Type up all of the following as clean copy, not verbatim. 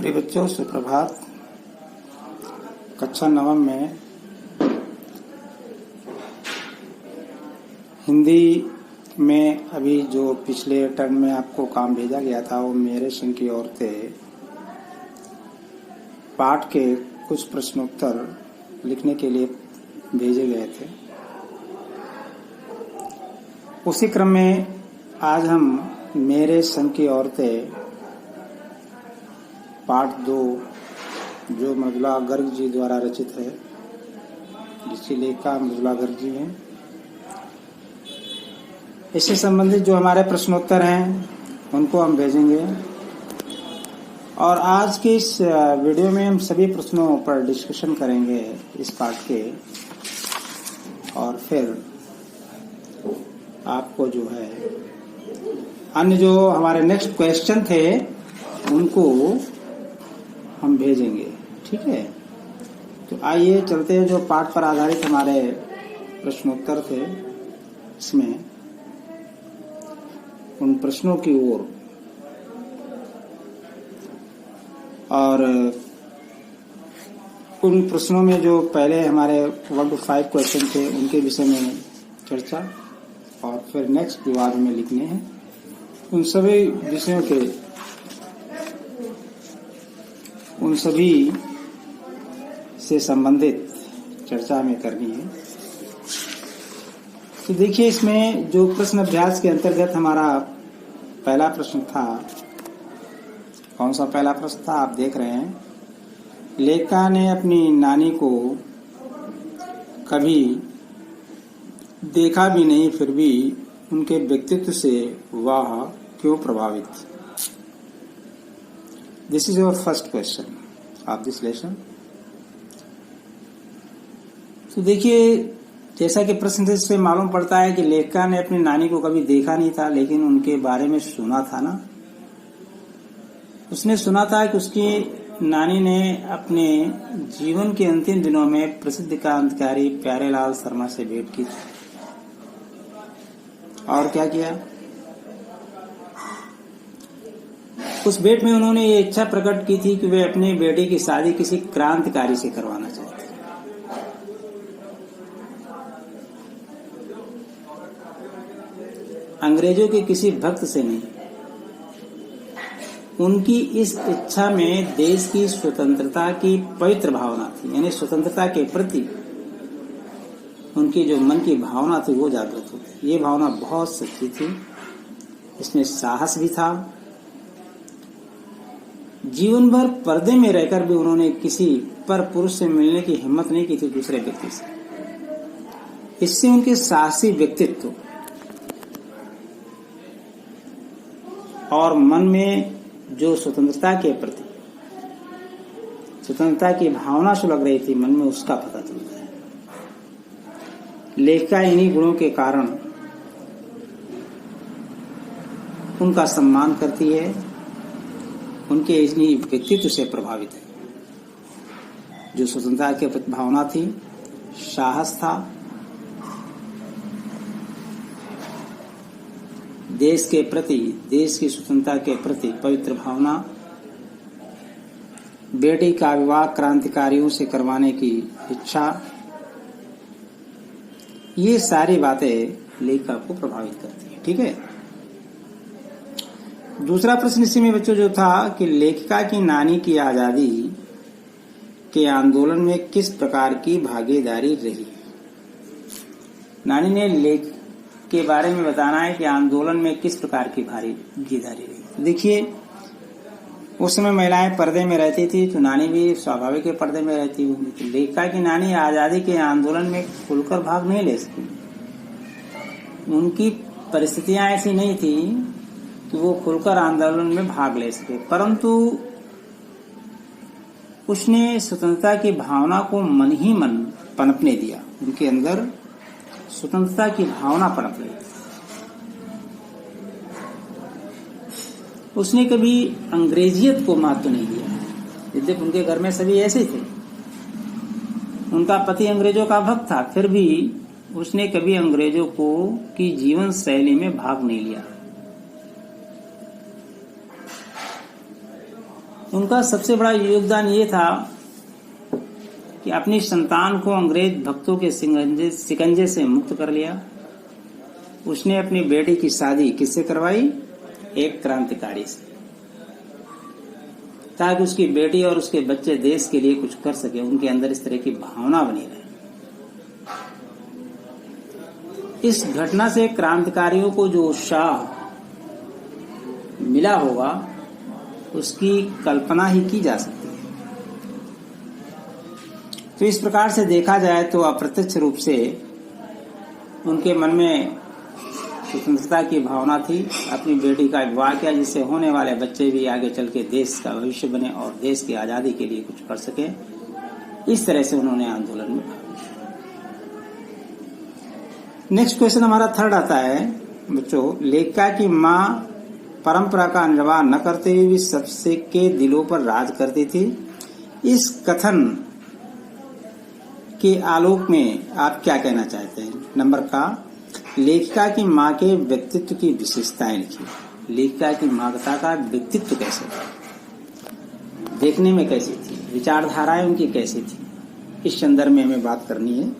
प्रिय बच्चों, सुप्रभात। कक्षा नवम में हिंदी में अभी जो पिछले टर्म में आपको काम भेजा गया था वो मेरे संग की औरतें पाठ के कुछ प्रश्नोत्तर लिखने के लिए भेजे गए थे। उसी क्रम में आज हम मेरे संग की औरतें पाठ 2 जो मृदुला गर्ग जी द्वारा रचित है, जिसकी लेखिका मृदुला गर्ग जी हैं, इससे संबंधित जो हमारे प्रश्नोत्तर हैं उनको हम भेजेंगे। और आज के इस वीडियो में हम सभी प्रश्नों पर डिस्कशन करेंगे इस पाठ के, और फिर आपको जो है अन्य जो हमारे नेक्स्ट क्वेश्चन थे उनको हम भेजेंगे। ठीक है, तो आइए चलते हैं। जो पाठ पर आधारित हमारे प्रश्नोत्तर थे, इसमें उन प्रश्नों की ओर और उन प्रश्नों में जो पहले हमारे 1 to 5 क्वेश्चन थे उनके विषय में चर्चा, और फिर नेक्स्ट विभाग में लिखने हैं। उन सभी विषयों के उन सभी से संबंधित चर्चा हमें करनी है। तो देखिए, इसमें जो प्रश्न अभ्यास के अंतर्गत हमारा पहला प्रश्न था, कौन सा पहला प्रश्न था आप देख रहे हैं। लेखिका ने अपनी नानी को कभी देखा भी नहीं, फिर भी उनके व्यक्तित्व से वह क्यों प्रभावित। This is your first question of this lesson. तो देखिए, जैसा कि प्रश्न से मालूम पड़ता है कि लेखिका ने अपनी नानी को कभी देखा नहीं था, लेकिन उनके बारे में सुना था ना। उसने सुना था कि उसकी नानी ने अपने जीवन के अंतिम दिनों में प्रसिद्ध क्रांतिकारी प्यारेलाल शर्मा से भेंट की थी। और क्या किया, उस भेंट में उन्होंने ये इच्छा प्रकट की थी कि वे अपनी बेटी की शादी किसी क्रांतिकारी से करवाना चाहते हैं। अंग्रेजों के किसी भक्त से नहीं। उनकी इस इच्छा में देश की स्वतंत्रता की पवित्र भावना थी, यानी स्वतंत्रता के प्रति उनकी जो मन की भावना थी वो जागृत होती। ये भावना बहुत सच्ची थी, इसमें साहस भी था। जीवन भर पर्दे में रहकर भी उन्होंने किसी पर पुरुष से मिलने की हिम्मत नहीं की थी दूसरे व्यक्ति से। इससे उनके साहसी व्यक्तित्व और मन में जो स्वतंत्रता के प्रति स्वतंत्रता की भावना सुलग रही थी मन में, उसका पता चलता है। लेखिका इन्हीं गुणों के कारण उनका सम्मान करती है, उनके इन्हीं व्यक्तित्व से प्रभावित है। जो स्वतंत्रता के प्रति भावना थी, साहस था, देश के प्रति, देश की स्वतंत्रता के प्रति पवित्र भावना, बेटी का विवाह क्रांतिकारियों से करवाने की इच्छा, ये सारी बातें लेखिका को प्रभावित करती है। ठीक है, दूसरा प्रश्न इसी में बच्चों जो था कि लेखिका की नानी की आजादी के आंदोलन में किस प्रकार की भागीदारी रही। नानी ने लेख के बारे में बताना है कि आंदोलन में किस प्रकार की भागीदारी रही। देखिए, उस समय महिलाएं पर्दे में रहती थी, तो नानी भी स्वाभाविक है पर्दे में रहती होंगी। तो लेखिका की नानी आजादी के आंदोलन में खुलकर भाग नहीं ले सकी। उनकी परिस्थितियां ऐसी नहीं थी कि वो खुलकर आंदोलन में भाग ले सके, परंतु उसने स्वतंत्रता की भावना को मन ही मन पनपने दिया। उनके अंदर स्वतंत्रता की भावना पनप रही थी। उसने कभी अंग्रेजियत को महत्व नहीं दिया। यद्यपि उनके घर में सभी ऐसे थे, उनका पति अंग्रेजों का भक्त था, फिर भी उसने कभी अंग्रेजों को की जीवन शैली में भाग नहीं लिया। उनका सबसे बड़ा योगदान ये था कि अपनी संतान को अंग्रेज भक्तों के शिकंजे से मुक्त कर लिया। उसने अपनी बेटी की शादी किससे करवाई? एक क्रांतिकारी से, ताकि उसकी बेटी और उसके बच्चे देश के लिए कुछ कर सके, उनके अंदर इस तरह की भावना बनी रहे। इस घटना से क्रांतिकारियों को जो उत्साह मिला होगा उसकी कल्पना ही की जा सकती है। तो इस प्रकार से देखा जाए तो अप्रत्यक्ष रूप से उनके मन में स्वतंत्रता की भावना थी। अपनी बेटी का विवाह किया जिससे होने वाले बच्चे भी आगे चल के देश का भविष्य बने और देश की आजादी के लिए कुछ कर सके। इस तरह से उन्होंने आंदोलन में भाग लिया। नेक्स्ट क्वेश्चन हमारा थर्ड आता है बच्चों, लेखिका की माँ परंपरा का निर्वाह न करते हुए भी सबसे के दिलों पर राज करती थी। इस कथन के आलोक में आप क्या कहना चाहते हैं? नंबर का, लेखिका की माँ के व्यक्तित्व की विशेषताएं लिखिए। लेखिका की माता का व्यक्तित्व कैसे था, देखने में कैसी थी, विचारधाराएं उनकी कैसी थी, इस संदर्भ में हमें बात करनी है।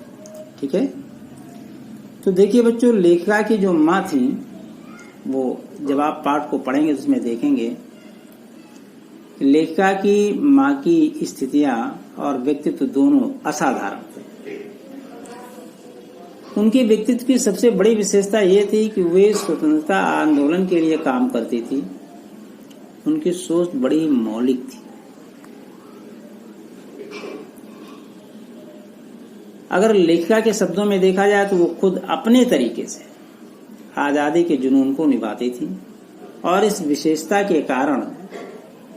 ठीक है, तो देखिए बच्चों, लेखिका की जो माँ थी वो जब आप पाठ को पढ़ेंगे तो उसमें देखेंगे लेखिका की माँ की स्थितियां और व्यक्तित्व दोनों असाधारण थे। उनके व्यक्तित्व की सबसे बड़ी विशेषता ये थी कि वे स्वतंत्रता आंदोलन के लिए काम करती थी। उनकी सोच बड़ी मौलिक थी। अगर लेखिका के शब्दों में देखा जाए तो वो खुद अपने तरीके से आजादी के जुनून को निभाती थी और इस विशेषता के कारण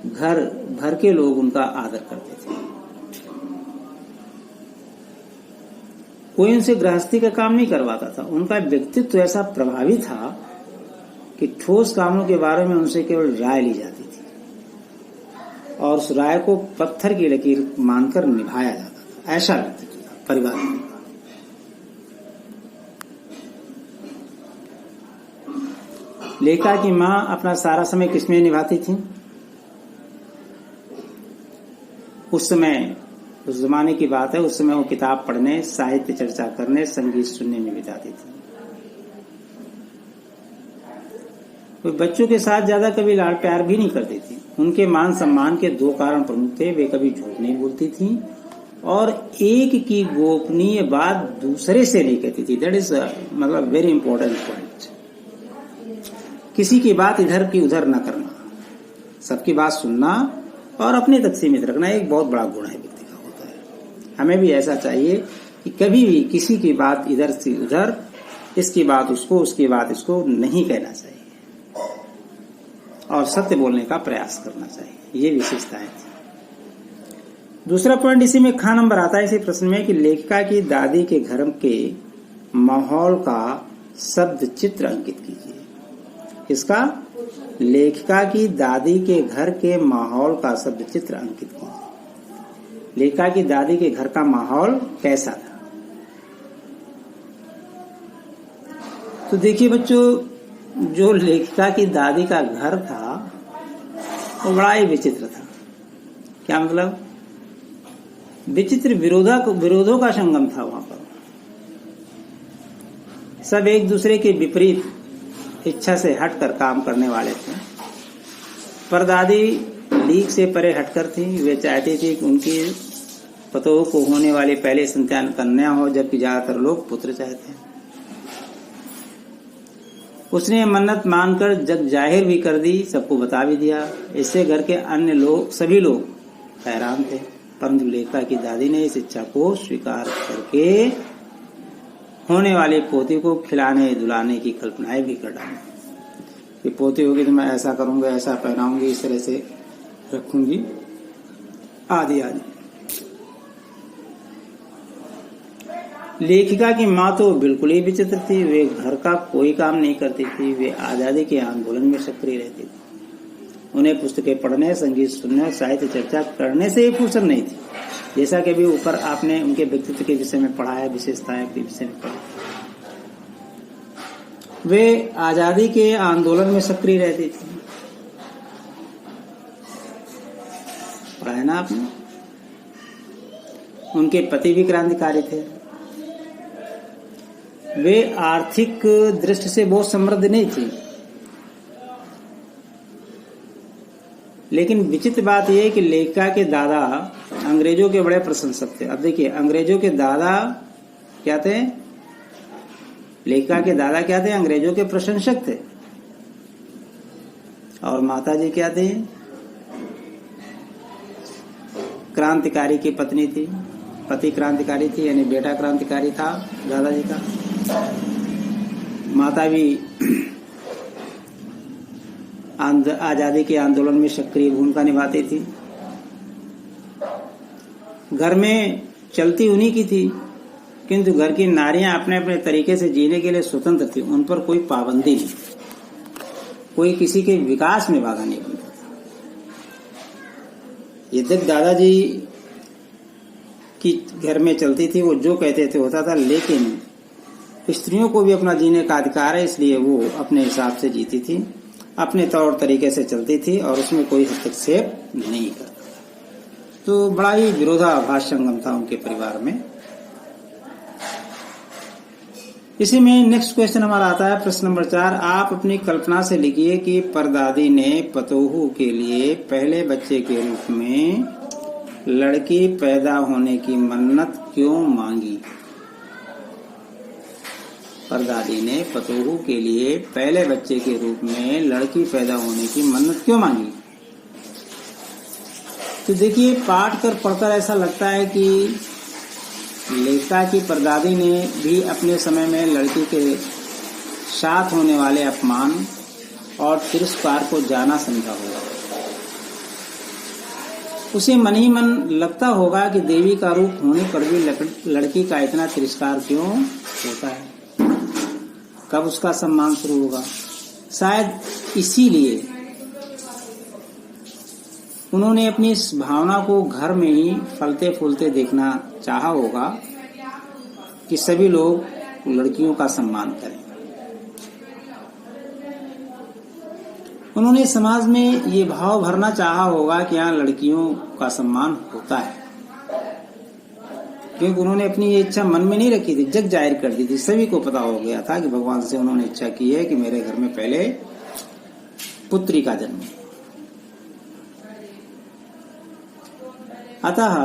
घर भर के लोग उनका आदर करते थे। कोई उनसे गृहस्थी का काम नहीं करवाता था। उनका व्यक्तित्व ऐसा प्रभावी था कि ठोस कामों के बारे में उनसे केवल राय ली जाती थी और उस राय को पत्थर की लकीर मानकर निभाया जाता था। ऐसा व्यक्तित्व था परिवार में। लेखिका की माँ अपना सारा समय किसमें निभाती थी? उस समय, उस जमाने की बात है, उस समय वो किताब पढ़ने, साहित्य चर्चा करने, संगीत सुनने में बिताती थी। वो बच्चों के साथ ज्यादा कभी लाड़ प्यार भी नहीं करती थी। उनके मान सम्मान के दो कारण प्रमुख थे। वे कभी झूठ नहीं बोलती थी और एक की गोपनीय बात दूसरे से नहीं कहती थी। दैट इज मतलब वेरी इंपॉर्टेंट पॉइंट। किसी की बात इधर की उधर न करना, सबकी बात सुनना और अपने तक सीमित रखना एक बहुत बड़ा गुण है व्यक्ति का होता है। हमें भी ऐसा चाहिए कि कभी भी किसी की बात इधर से उधर, इसकी बात उसको, उसकी बात इसको नहीं कहना चाहिए और सत्य बोलने का प्रयास करना चाहिए। ये विशेषताएं थी। दूसरा पॉइंट इसी में खा नंबर आता है इसी प्रश्न में कि लेखिका की दादी के घर के माहौल का शब्द चित्र अंकित कीजिए। इसका लेखिका की दादी के घर के माहौल का शब्द चित्र अंकित कीजिए। लेखिका की दादी के घर का माहौल कैसा था? तो देखिए बच्चों, जो लेखिका की दादी का घर था वो बड़ा ही विचित्र था। क्या मतलब? विचित्र विरोधों का संगम था वहां पर। सब एक दूसरे के विपरीत इच्छा से हटकर काम करने वाले थे। परदादी लीक से परे हटकर थी। वे चाहती थी कि उनकी पतोह को होने वाली पहले संतान कन्या हो, जबकि ज्यादातर लोग पुत्र चाहते हैं। उसने मन्नत मानकर जग जाहिर भी कर दी, सबको बता भी दिया। इससे घर के अन्य लोग, सभी लोग हैरान थे, परंतु लेखिका की दादी ने इस इच्छा को स्वीकार करके होने वाली पोती को खिलाने दुलाने की कल्पनाएं भी कर डाली कि पोती होगी तो मैं ऐसा करूंगा, ऐसा पहनाऊंगी, इस तरह से रखूंगी, आदि आदि। लेखिका की माँ तो बिल्कुल ही विचित्र थी। वे घर का कोई काम नहीं करती थी। वे आजादी के आंदोलन में सक्रिय रहती थी। उन्हें पुस्तकें पढ़ने, संगीत सुनने और साहित्य चर्चा करने से ही फुर्सत नहीं थी। जैसा कि अभी ऊपर आपने उनके व्यक्तित्व के विषय में पढ़ा है, विशेषताएं के विषय में पढ़ा। वे आजादी के आंदोलन में सक्रिय रहती थी। पढ़ा है ना आपने। उनके पति भी क्रांतिकारी थे। वे आर्थिक दृष्टि से बहुत समृद्ध नहीं थी, लेकिन विचित्र बात यह है कि लेखिका के दादा अंग्रेजों के बड़े प्रशंसक थे। अब देखिए, अंग्रेजों के दादा क्या थे? लेखिका के दादा क्या थे? अंग्रेजों के प्रशंसक थे। और माता जी क्या थी? क्रांतिकारी की पत्नी थी। पति क्रांतिकारी थी, यानी बेटा क्रांतिकारी था दादाजी का। माता भी आजादी के आंदोलन में सक्रिय भूमिका निभाती थी। घर में चलती उन्हीं की थी, किंतु घर की नारियां अपने अपने तरीके से जीने के लिए स्वतंत्र थी। उन पर कोई पाबंदी नहीं, कोई किसी के विकास में बाधा नहीं बनता था। यद्यपि दादाजी की घर में चलती थी, वो जो कहते थे होता था, लेकिन स्त्रियों को भी अपना जीने का अधिकार है, इसलिए वो अपने हिसाब से जीती थी, अपने तौर तरीके से चलती थी और उसमें कोई हस्तक्षेप नहीं करता। तो बड़ा ही विरोधाभास संगम था उनके परिवार में। इसी में नेक्स्ट क्वेश्चन हमारा आता है, प्रश्न नंबर 4। आप अपनी कल्पना से लिखिए कि परदादी ने पतोहू के लिए पहले बच्चे के रूप में लड़की पैदा होने की मन्नत क्यों मांगी। परदादी ने पतोहू के लिए पहले बच्चे के रूप में लड़की पैदा होने की मन्नत क्यों मांगी। तो देखिए, पाठ कर पढ़कर ऐसा लगता है कि लेखिका की परदादी ने भी अपने समय में लड़की के साथ होने वाले अपमान और तिरस्कार को जाना समझा होगा। उसे मन ही मन लगता होगा कि देवी का रूप होने पर भी लड़की का इतना तिरस्कार क्यों होता है, कब उसका सम्मान शुरू होगा। शायद इसीलिए उन्होंने अपनी इस भावना को घर में ही फलते फूलते देखना चाहा होगा कि सभी लोग लड़कियों का सम्मान करें। उन्होंने समाज में ये भाव भरना चाहा होगा कि यहाँ लड़कियों का सम्मान होता है, क्योंकि उन्होंने अपनी ये इच्छा मन में नहीं रखी थी, जग जाहिर कर दी थी। सभी को पता हो गया था कि भगवान से उन्होंने इच्छा की है कि मेरे घर में पहले पुत्री का जन्म हो। अतः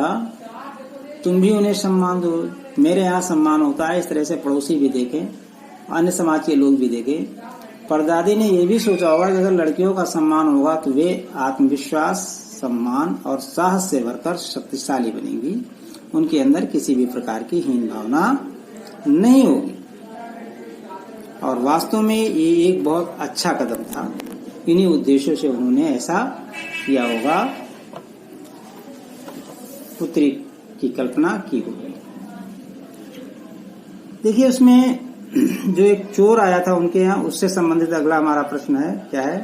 तुम भी उन्हें सम्मान दो। मेरे यहाँ सम्मान होता है, इस तरह से पड़ोसी भी देखें, अन्य समाज के लोग भी देखें। परदादी ने यह भी सोचा होगा कि अगर लड़कियों का सम्मान होगा तो वे आत्मविश्वास, सम्मान और साहस से भरकर शक्तिशाली बनेंगी। उनके अंदर किसी भी प्रकार की हीन भावना नहीं होगी। और वास्तव में ये एक बहुत अच्छा कदम था। इन्हीं उद्देश्यों से उन्होंने ऐसा किया होगा, पुत्री की कल्पना की होगी। देखिए, उसमें जो एक चोर आया था उनके यहाँ, उससे संबंधित अगला हमारा प्रश्न है, क्या है?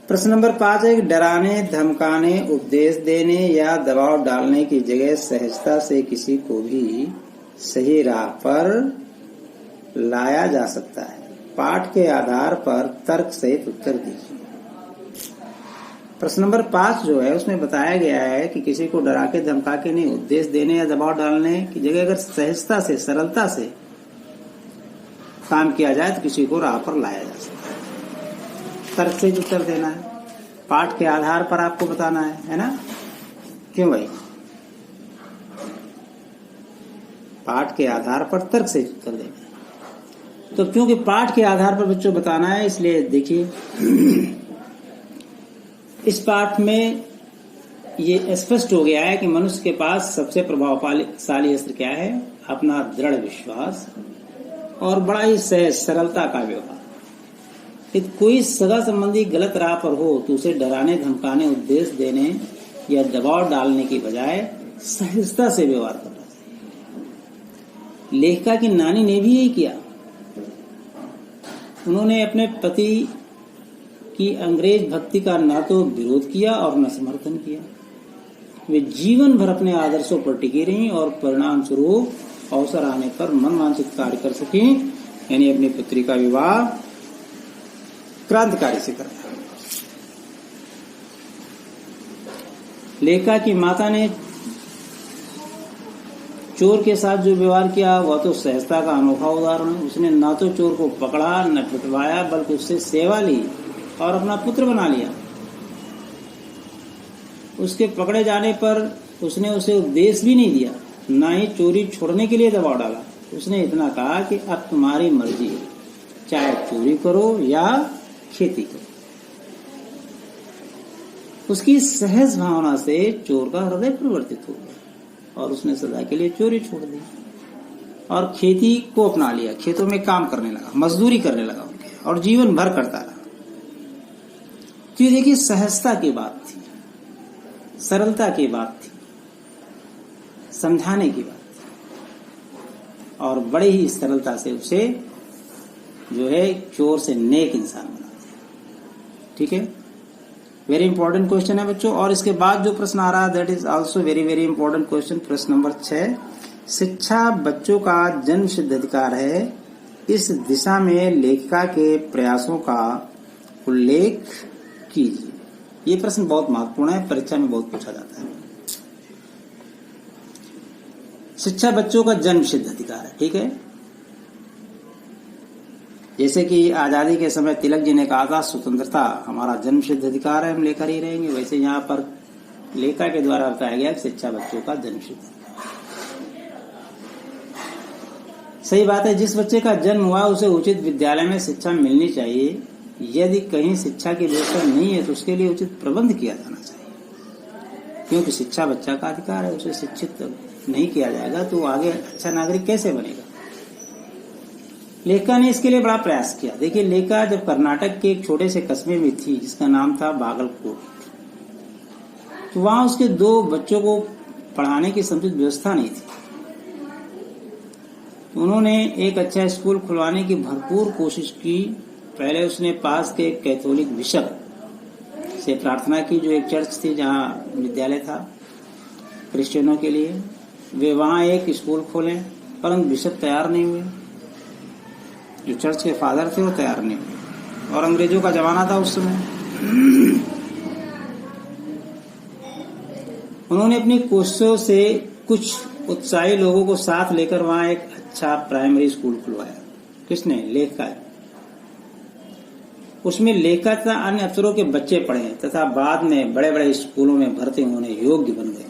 प्रश्न नंबर 5 है, डराने, धमकाने, उपदेश देने या दबाव डालने की जगह सहजता से किसी को भी सही राह पर लाया जा सकता है। पाठ के आधार पर तर्क सहित उत्तर दीजिए। प्रश्न नंबर 5 जो है उसमें बताया गया है कि किसी को डरा के धमका के नहीं, उपदेश देने या दबाव डालने की जगह अगर सहजता से, सरलता से काम किया जाए तो किसी को राह पर लाया जा सकता है। तर्क से उत्तर देना है, पाठ के आधार पर आपको बताना है ना? क्यों भाई? पाठ के आधार पर तर्क से उत्तर देना है। तो क्योंकि पाठ के आधार पर बच्चों बताना है, इसलिए देखिए इस पाठ में ये स्पष्ट हो गया है कि मनुष्य के पास सबसे प्रभावशाली अस्त्र क्या है? अपना दृढ़ विश्वास और बड़ा ही सहज सरलता का व्यवहार। यदि कोई सगा संबंधी गलत राह पर हो तो उसे डराने, धमकाने, उपदेश देने या दबाव डालने की बजाय सहजता से व्यवहार करना चाहिए। लेखिका की नानी ने भी यही किया। उन्होंने अपने पति की अंग्रेज भक्ति का न तो विरोध किया और न समर्थन किया। वे जीवन भर अपने आदर्शों पर टिकी रहीं और परिणाम स्वरूप अवसर आने पर मनवांछित कार्य कर सकी, यानी अपनी पुत्री का विवाह क्रांतिकारी से करना। लेखा की माता ने चोर के साथ जो व्यवहार किया वह तो सहजता का अनोखा उदाहरण है। उसने न तो चोर को पकड़ा न पिटवाया, बल्कि उससे सेवा ली और अपना पुत्र बना लिया। उसके पकड़े जाने पर उसने उसे उपदेश भी नहीं दिया, न ही चोरी छोड़ने के लिए दबाव डाला। उसने इतना कहा कि अब तुम्हारी मर्जी है, चाहे चोरी करो या खेती करो। उसकी सहज भावना से चोर का हृदय परिवर्तित हो गया और उसने सदा के लिए चोरी छोड़ दी और खेती को अपना लिया। खेतों में काम करने लगा, मजदूरी करने लगा और जीवन भर करता रहा। तो ये देखिए, सहजता की बात थी, सरलता की बात थी, समझाने की बात थी और बड़े ही सरलता से उसे जो है चोर से नेक इंसान बना दिया। ठीक है, वेरी इंपॉर्टेंट क्वेश्चन है बच्चों। और इसके बाद जो प्रश्न आ रहा है that is also very very important question. प्रश्न नंबर 6, शिक्षा बच्चों का जन्म सिद्ध अधिकार है, इस दिशा में लेखिका के प्रयासों का उल्लेख कीजिए। ये प्रश्न बहुत महत्वपूर्ण है, परीक्षा में बहुत पूछा जाता है। शिक्षा बच्चों का जन्म सिद्ध अधिकार है। ठीक है, जैसे कि आजादी के समय तिलक जी ने कहा था स्वतंत्रता हमारा जन्म सिद्ध अधिकार है, हम लेकर ही रहेंगे, वैसे यहाँ पर लेखा के द्वारा बताया गया कि शिक्षा बच्चों का जन्म सिद्ध अधिकार। सही बात है, जिस बच्चे का जन्म हुआ उसे उचित विद्यालय में शिक्षा मिलनी चाहिए। यदि कहीं शिक्षा की व्यवस्था नहीं है तो उसके लिए उचित प्रबंध किया जाना चाहिए, क्योंकि शिक्षा बच्चा का अधिकार है। उसे शिक्षित नहीं किया जाएगा तो आगे अच्छा नागरिक कैसे बनेगा। लेखा ने इसके लिए बड़ा प्रयास किया। देखिए, लेखा जब कर्नाटक के एक छोटे से कस्बे में थी जिसका नाम था बागलकोट, तो वहां उसके 2 बच्चों को पढ़ाने की समुचित व्यवस्था नहीं थी। तो उन्होंने एक अच्छा स्कूल खुलवाने की भरपूर कोशिश की। पहले उसने पास के कैथोलिक बिशप से प्रार्थना की, जो एक चर्च थी जहां विद्यालय था क्रिश्चियनों के लिए। वे वहां एक स्कूल खोले, परंतु बिशप तैयार नहीं हुए। जो चर्च के फादर थे वो तैयार नहीं हुए और अंग्रेजों का जमाना था उस समय। उन्होंने अपनी कोशिशों से कुछ उत्साही लोगों को साथ लेकर वहां एक अच्छा प्राइमरी स्कूल खुलवाया। किसने? लेखा। उसमें लेखा तथा अन्य अफसरों के बच्चे पढ़े तथा बाद में बड़े बड़े स्कूलों में भर्ती होने योग्य बन गए।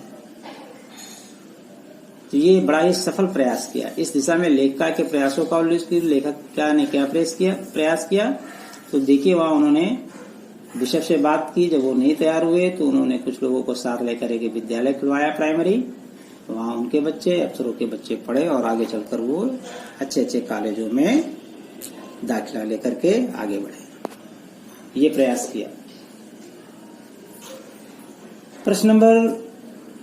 तो ये बड़ा ही सफल प्रयास किया। इस दिशा में लेखा के प्रयासों का उल्लेख लेखक ने क्या प्रयास किया तो देखिए, वहां उन्होंने बिशप से बात की। जब वो नहीं तैयार हुए तो उन्होंने कुछ लोगों को साथ लेकर एक विद्यालय खुलवाया प्राइमरी। वहां उनके बच्चे, अफसरों के बच्चे पढ़े और आगे चलकर वो अच्छे अच्छे कॉलेजों में दाखिला लेकर के आगे बढ़े। ये प्रयास किया। प्रश्न नंबर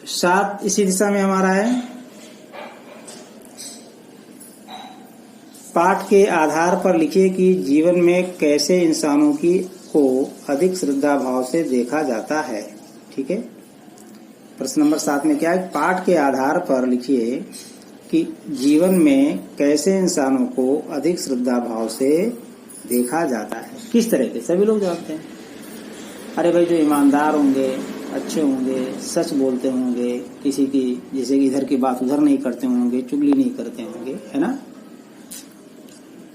7 इसी दिशा में हमारा है। पाठ के आधार पर लिखिए कि जीवन में कैसे इंसानों को अधिक श्रद्धा भाव से देखा जाता है। ठीक है, प्रश्न नंबर 7 में क्या है? पाठ के आधार पर लिखिए कि जीवन में कैसे इंसानों को अधिक श्रद्धा भाव से देखा जाता है। किस तरह के? सभी लोग जानते हैं, अरे भाई जो ईमानदार होंगे, अच्छे होंगे, सच बोलते होंगे, किसी की जैसे कि इधर की बात उधर नहीं करते होंगे, चुगली नहीं करते होंगे, है ना।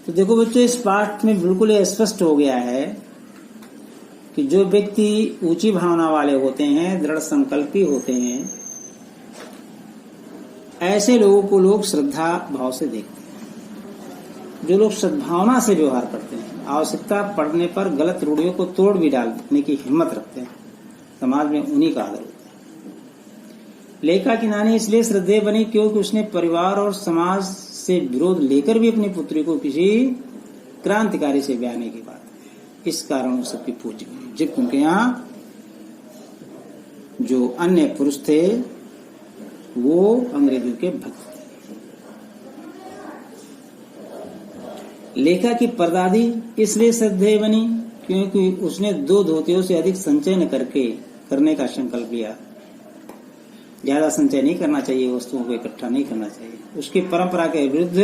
तो देखो बच्चों, इस पाठ में बिल्कुल स्पष्ट हो गया है कि जो व्यक्ति ऊंची भावना वाले होते हैं, दृढ़ संकल्पी होते हैं, ऐसे लोगों को लोग श्रद्धा भाव से देखते हैं। जो लोग सद्भावना से व्यवहार करते हैं, आवश्यकता पड़ने पर गलत रूढ़ियों को तोड़ भी डालने की हिम्मत रखते हैं, समाज में उन्हीं का आदर होता है। लेखा की नानी इसलिए श्रद्धेय बनी क्योंकि उसने परिवार और समाज से विरोध लेकर भी अपनी पुत्री को किसी क्रांतिकारी से ब्याहने की बात। इस कारण वो सबकी पूज्य बनी। जब उनके यहाँ जो अन्य पुरुष थे वो अंग्रेजों के भक्त थे। लेखा की परदादी इसलिए श्रद्धेय बनी क्योंकि उसने 2 धोतियों से अधिक संचय न करने का संकल्प लिया। ज्यादा संचय नहीं करना चाहिए, वस्तुओं को इकट्ठा नहीं करना चाहिए। उसकी परंपरा के विरुद्ध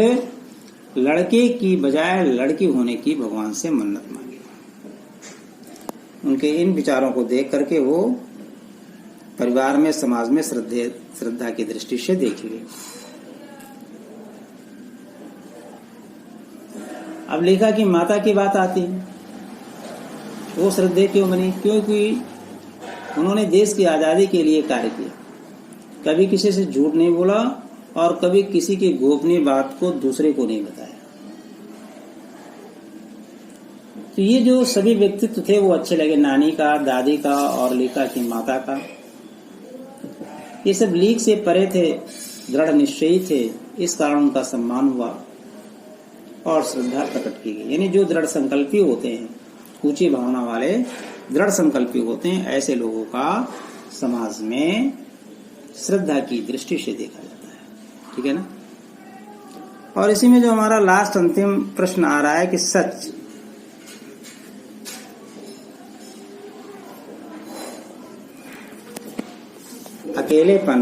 लड़के की बजाय लड़की होने की भगवान से मन्नत मांगी। उनके इन विचारों को देख करके वो परिवार में, समाज में श्रद्धा की दृष्टि से देखी गई। अब लेखा की माता की बात आती है, वो श्रद्धेय क्यों बनी? क्योंकि उन्होंने देश की आजादी के लिए कार्य किया, कभी किसी से झूठ नहीं बोला और कभी किसी की गोपनीय बात को दूसरे को नहीं बताया। तो ये जो सभी व्यक्तित्व थे वो अच्छे लगे, नानी का, दादी का और लेखा की माता का। ये सब लीक से परे थे, दृढ़ निश्चयी थे, इस कारण उनका सम्मान हुआ और श्रद्धा प्रकट की गई। यानी जो दृढ़ संकल्पी होते हैं, ऊंची भावना वाले दृढ़ संकल्पी होते हैं, ऐसे लोगों का समाज में श्रद्धा की दृष्टि से देखा जाता है। ठीक है ना? और इसी में जो हमारा लास्ट अंतिम प्रश्न आ रहा है कि सच, अकेलेपन